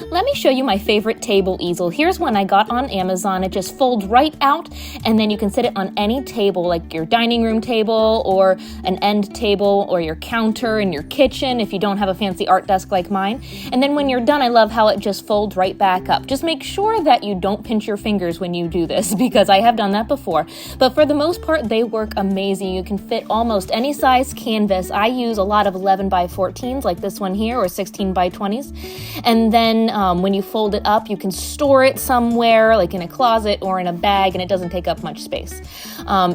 Let me show you my favorite table easel. Here's one I got on Amazon. It just folds right out, and then you can sit it on any table, like your dining room table or an end table or your counter in your kitchen if you don't have a fancy art desk like mine. And then when you're done, I love how it just folds right back up. Just make sure that you don't pinch your fingers when you do this, because I have done that before. But for the most part, they work amazing. You can fit almost any size canvas. I use a lot of 11 by 14s like this one here, or 16 by 20s. And then when you fold it up, you can store it somewhere, like in a closet or in a bag, and it doesn't take up much space.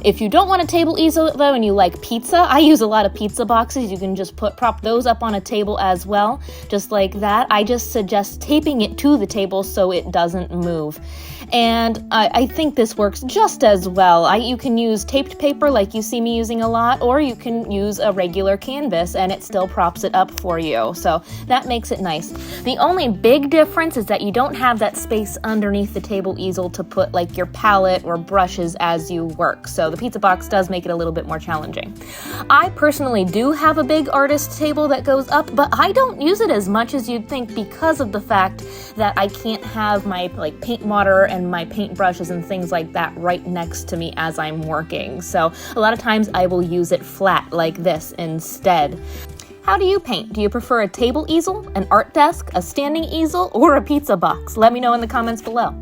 If you don't want a table easel though, and you like pizza, I use a lot of pizza boxes. You can just prop those up on a table as well, just like that. I just suggest taping it to the table so it doesn't move. And I think this works just as well. You can use taped paper like you see me using a lot, or you can use a regular canvas and it still props it up for you. So that makes it nice. The only big difference is that you don't have that space underneath the table easel to put like your palette or brushes as you work. So the pizza box does make it a little bit more challenging. I personally do have a big artist table that goes up, but I don't use it as much as you'd think because of the fact that I can't have my like paint water and my paint brushes and things like that right next to me as I'm working. So a lot of times I will use it flat like this instead. How do you paint? Do you prefer a table easel, an art desk, a standing easel, or a pizza box? Let me know in the comments below.